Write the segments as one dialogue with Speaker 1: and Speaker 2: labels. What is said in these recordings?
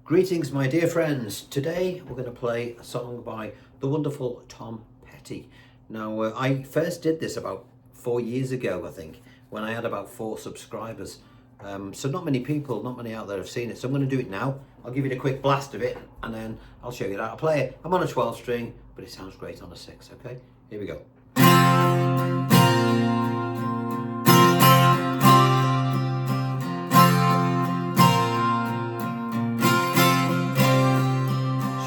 Speaker 1: Greetings, my dear friends. Today we're going to play a song by the wonderful Tom Petty. Now, I first did this about 4 years ago, I think, when I had about 4 subscribers. So not many people, not many out there have seen it. So I'm going to do it now. I'll give you a quick blast of it and then I'll show you how to play it. I'm on a 12 string, but it sounds great on a 6, okay? Here we go.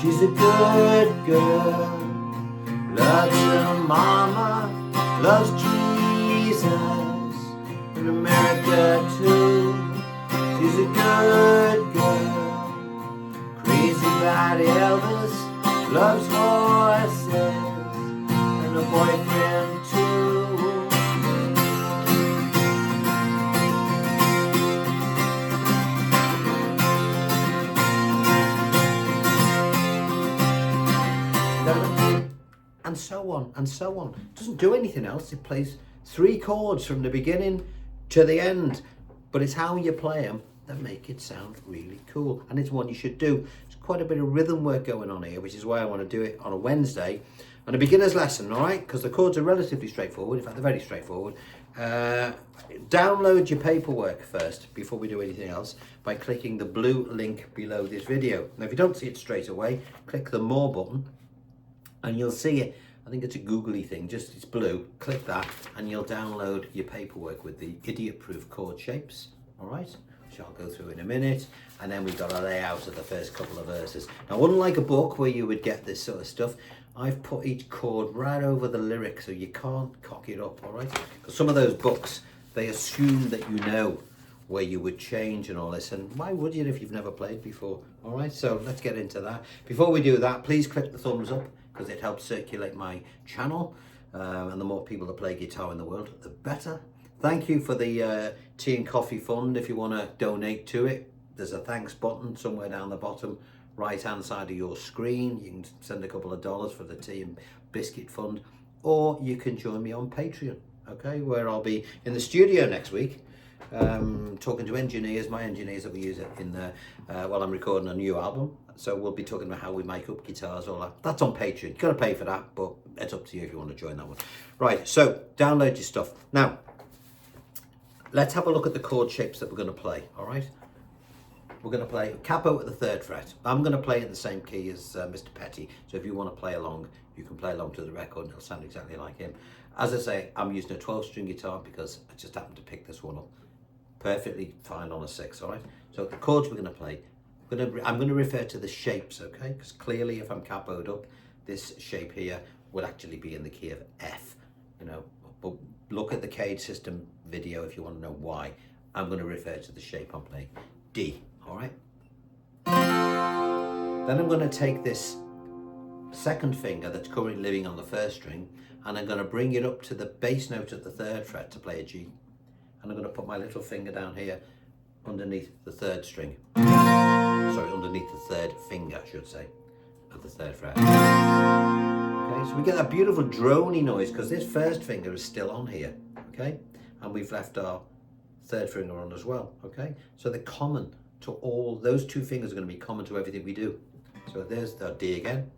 Speaker 1: She's a good girl, loves her mama, loves Jesus, in America too. She's a good girl, crazy about Elvis, loves horses, and a boyfriend too. And so on and so on. It doesn't do anything else. It plays 3 chords from the beginning to the end, but it's how you play them that make it sound really cool, and it's one you should do. There's quite a bit of rhythm work going on here, which is why I want to do it on a Wednesday on a beginner's lesson, all right? Because the chords are relatively straightforward. In fact, they're very straightforward. Download your paperwork first before we do anything else by clicking the blue link below this video. Now, if you don't see it straight away, click the More button and you'll see it. I think it's a googly thing, just it's blue. Click that and you'll download your paperwork with the idiot-proof chord shapes, all right? Which I'll go through in a minute. And then we've got a layout of the first couple of verses. Now, unlike a book where you would get this sort of stuff, I've put each chord right over the lyric so you can't cock it up, all right? Because some of those books, they assume that you know where you would change and all this, and why would you if you've never played before? All right, so let's get into that. Before we do that, please click the thumbs up because it helps circulate my channel, and the more people that play guitar in the world, the better. Thank you for the tea and coffee fund. If you want to donate to it, there's a thanks button somewhere down the bottom right hand side of your screen. You can send a couple of dollars for the tea and biscuit fund, or you can join me on Patreon, okay, where I'll be in the studio next week talking to engineers, my engineers that we use in the while I'm recording a new album. So we'll be talking about how we make up guitars, all that. That's on Patreon. You've got to pay for that, but it's up to you if you want to join that one. Right, so download your stuff. Now, let's have a look at the chord shapes that we're going to play, all right? We're going to play capo at the 3rd fret. I'm going to play in the same key as Mr. Petty, so if you want to play along, you can play along to the record and it'll sound exactly like him. As I say, I'm using a 12-string guitar because I just happened to pick this one up. Perfectly fine on a 6, all right? So the chords we're going to play, I'm going to refer to the shapes, okay? Because clearly if I'm capoed up, this shape here would actually be in the key of F, you know. But look at the Cade system video if you want to know why. I'm going to refer to the shape I'm playing, D, all right? Then I'm going to take this 2nd finger that's currently living on the 1st string, and I'm going to bring it up to the bass note at the 3rd fret to play a G. And I'm going to put my little finger down here underneath the 3rd string. Sorry, underneath the 3rd finger, I should say, of the 3rd fret. Okay, so we get that beautiful drony noise because this 1st finger is still on here, okay? And we've left our 3rd finger on as well, okay? So they're common to all, those 2 fingers are going to be common to everything we do. So there's the D again.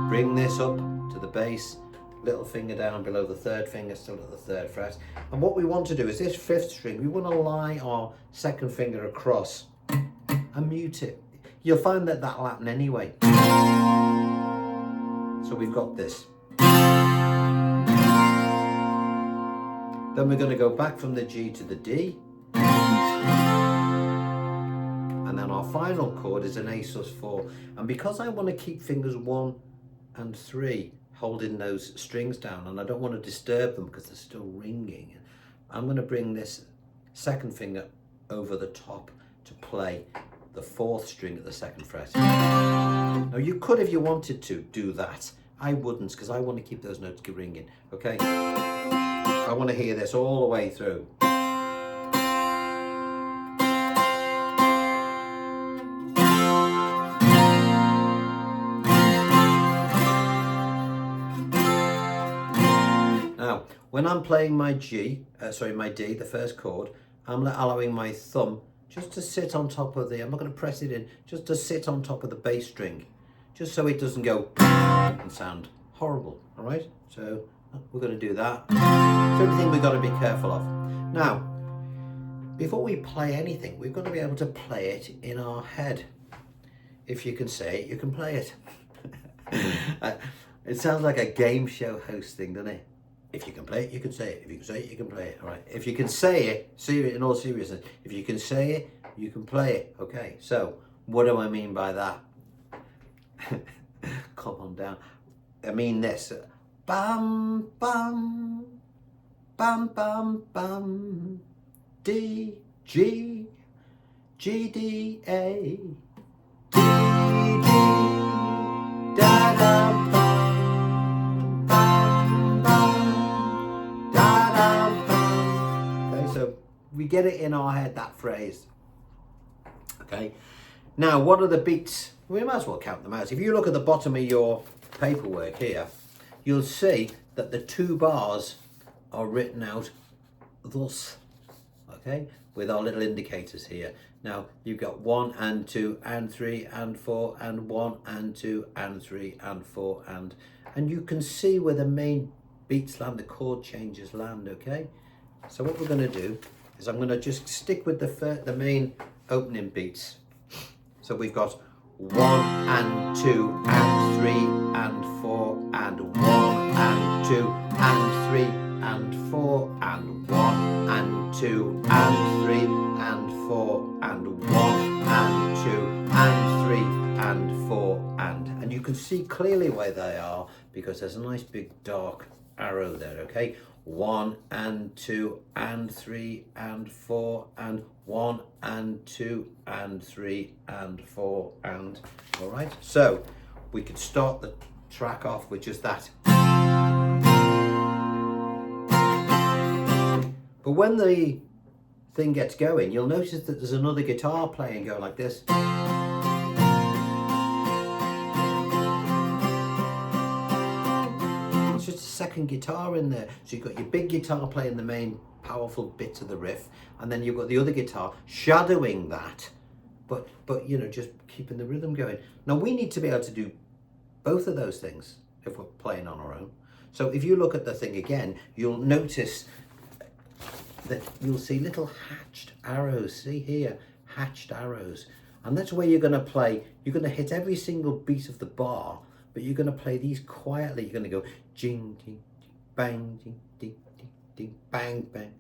Speaker 1: Bring this up to the bass. Little finger down below the 3rd finger, still at the 3rd fret. And what we want to do is this 5th string, we want to lie our 2nd finger across and mute it. You'll find that that'll happen anyway. So we've got this. Then we're going to go back from the G to the D. And then our final chord is an A sus4. And because I want to keep fingers 1 and 3 holding those strings down, and I don't want to disturb them because they're still ringing, I'm going to bring this 2nd finger over the top to play the 4th string at the 2nd fret. Now you could, if you wanted to, do that. I wouldn't, because I want to keep those notes ringing, okay? I want to hear this all the way through. When I'm playing my G, my D, the 1st chord, I'm allowing my thumb just to sit on top of the, I'm not going to press it in, just to sit on top of the bass string, just so it doesn't go and sound horrible, all right? So we're going to do that. It's the only thing we've got to be careful of. Now, before we play anything, we've got to be able to play it in our head. If you can say it, you can play it. It sounds like a game show hosting, doesn't it? If you can play it, you can say it. If you can say it, you can play it. All right. If you can say it, in all seriousness, if you can say it, you can play it. Okay. So what do I mean by that? Come on down. I mean this. Bam, bam, bam, bam, bam. D, G, G, D, A. D, G, da, da, bam, bam, bam, da, da, bam. Okay, so we get it in our head, that phrase. Okay, now what are the beats? We might as well count them out. If you look at the bottom of your paperwork here, you'll see that the 2 bars are written out thus, okay, with our little indicators here. Now you've got 1 and 2 and 3 and 4 and 1 and 2 and 3 and 4 and you can see where the main beats land, the chord changes land, okay? So what we're going to do is I'm going to just stick with the main opening beats. So we've got 1 and 2 and 3 and 4 and 1 and 2 and 3 and 4 and 1 and 2 and 3 and 4 and 1 and 2 and 3 and 4 and you can see clearly where they are because there's a nice big dark arrow there, okay? 1 and 2 and 3 and 4 and 1 and 2 and 3 and 4 and, all right? So we could start the track off with just that. But when the thing gets going, you'll notice that there's another guitar playing going like this. It's just a second guitar in there. So you've got your big guitar playing the main powerful bits of the riff, and then you've got the other guitar shadowing that, but you know, just keeping the rhythm going. Now we need to be able to do both of those things if we're playing on our own. So if you look at the thing again, you'll notice that you'll see little hatched arrows. See here, hatched arrows. And that's where you're going to play. You're going to hit every single beat of the bar, but you're going to play these quietly. You're going to go jing, ding, ding, bang, ding, ding, ding, ding, bang, bang,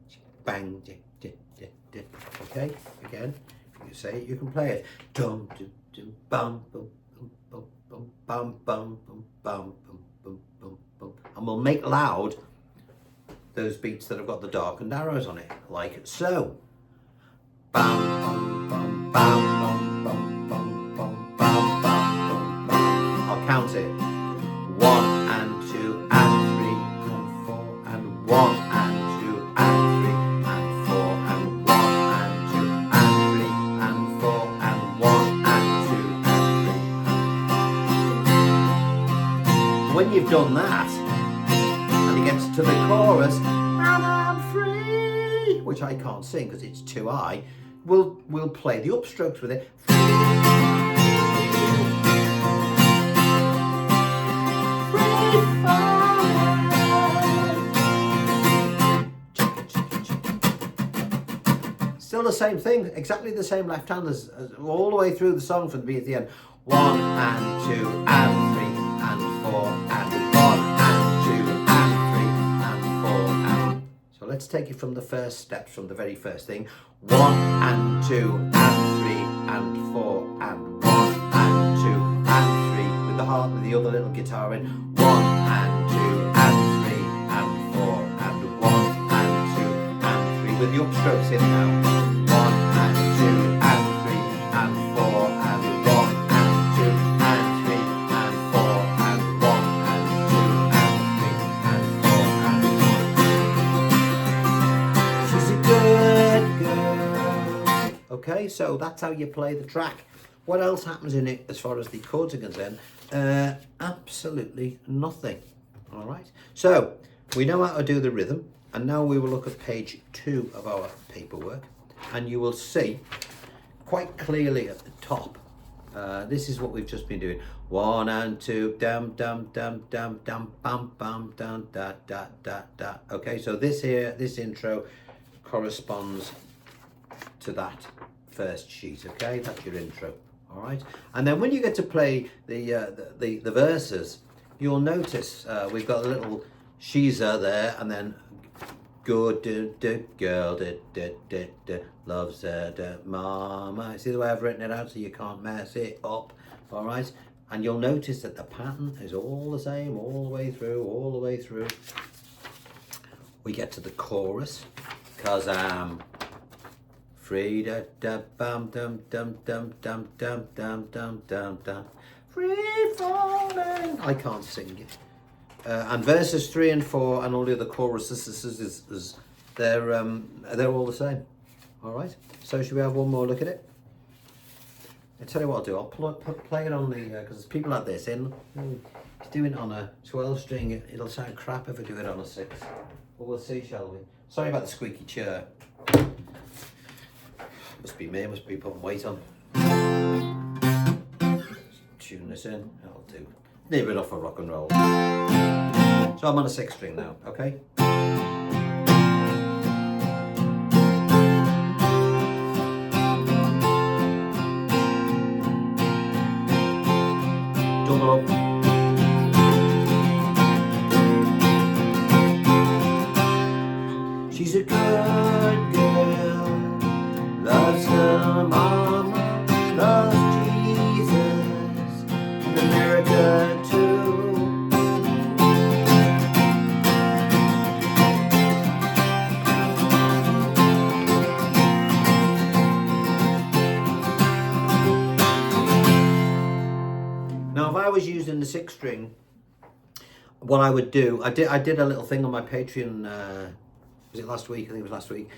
Speaker 1: bang, ding, ding, ding, ding. Okay? Again, if you say it, you can play it. Dum, dum, dum, bum, bum, bum, bum, bum, bum, bum, bum, bum, bum, bum, bum, bum. And we'll make loud those beats that have got the darkened arrows on it, like so. Bam, bam, bam, bam, bam, bam, bam, bam, bam, bam, bam. I'll count it. 1 and 2 and 3 and 4 and 1 and 2 and 3 and 4 and 1 and 2 and 3 and 4 and 1 and 2 and 3. When you've done that, gets to the chorus, and I'm free, which I can't sing because it's too high. We'll play the upstrokes with it. Still the same thing, exactly the same left hand as all the way through the song from the beginning to the end. 1 and 2 and 3 and 4 and 1 and 2 and 3 and 4 and... So let's take it from the first steps, from the very first thing. 1 and 2 and 3 and 4 and 1 and 2 and 3 with the heart, with the other little guitar in. 1 and 2 and 3 and 4 and 1 and 2 and 3 with the upstrokes in now. 1 and 2 and 3 and 4 and 1 and 2 and 3 and 4 and 1 and 2 and 3 and 4 and 1. She's a good girl. Okay, so that's how you play the track. What else happens in it as far as the chords are concerned? Absolutely nothing. All right, so we know how to do the rhythm, and now we will look at page 2 of our paperwork, and you will see quite clearly at the top. This is what we've just been doing. 1 and 2, dum dum dum dum dum bum bum dum da da da da. Okay, so this intro corresponds to that first sheet. Okay, that's your intro. All right, and then when you get to play the verses, you'll notice we've got a little sheezer there, and then good girl loves her mama. See the way I've written it out so you can't mess it up. All right, and you'll notice that the pattern is all the same all the way through. We get to the chorus, 'cause I'm free da da bum dum dum dum dum dum dum dum dum dum, free falling. I can't sing it. And verses 3 and 4 and all the other choruses, they're all the same. All right. So should we have one more look at it? I tell you what I'll do. I'll play it on the because there's people like this in. If do it on a 12 string, it'll sound crap if I do it on a 6. But we'll see, shall we? Sorry about the squeaky chair. Must be me. Must be putting weight on. Tune this in. That'll do. Near enough for rock and roll. So I'm on a 6 string now, okay? Double up. She's a good girl, loves her mama, loves Jesus, and America too. Now, if I was using the 6 string, what I would do, I did a little thing on my Patreon. Was it last week? I think it was last week.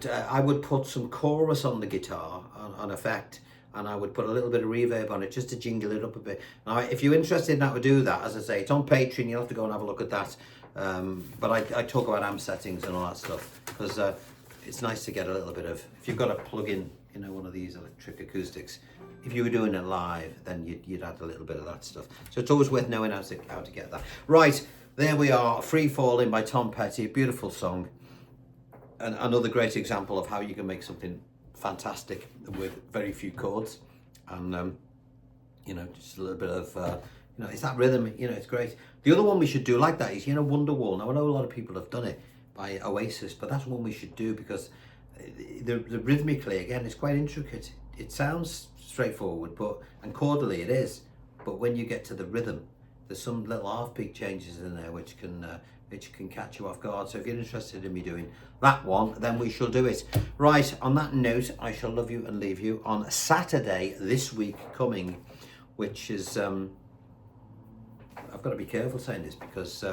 Speaker 1: I would put some chorus on the guitar on effect, and I would put a little bit of reverb on it just to jingle it up a bit. Now, if you're interested in how to do that, as I say, it's on Patreon. You'll have to go and have a look at that. But I talk about amp settings and all that stuff because it's nice to get a little bit of. If you've got a plug-in, one of these electric acoustics. If you were doing it live, then you'd add a little bit of that stuff. So it's always worth knowing how to get that. Right, there we are, Free Falling by Tom Petty, beautiful song. And another great example of how you can make something fantastic with very few chords. And, just a little bit of, it's that rhythm, it's great. The other one we should do like that is, Wonderwall. Now, I know a lot of people have done it by Oasis, but that's one we should do because the rhythmically, again, it's quite intricate. It sounds straightforward, and chordally it is, but when you get to the rhythm, there's some little half beat changes in there which can catch you off guard. So if you're interested in me doing that one, then we shall do it. Right, on that note, I shall love you and leave you on Saturday this week coming, which is I've got to be careful saying this because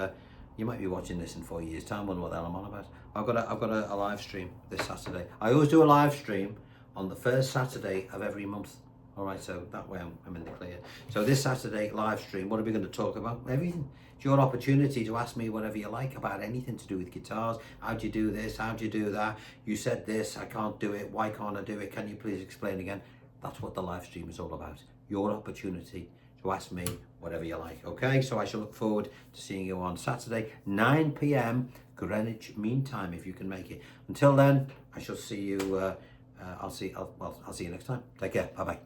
Speaker 1: you might be watching this in 4 years time, wonder what the hell I'm on about. I've got a live stream this Saturday. I always do a live stream on the first Saturday of every month. All right, so that way I'm in the clear. So this Saturday live stream, what are we going to talk about? Everything. It's your opportunity to ask me whatever you like about anything to do with guitars. How'd you do this? How'd you do that? You said this, I can't do it. Why can't I do it? Can you please explain again? That's what the live stream is all about. Your opportunity to ask me whatever you like. Okay, so I shall look forward to seeing you on Saturday, 9 p.m. Greenwich Mean Time, if you can make it. Until then, I shall see you. I'll see you next time. Take care. Bye bye.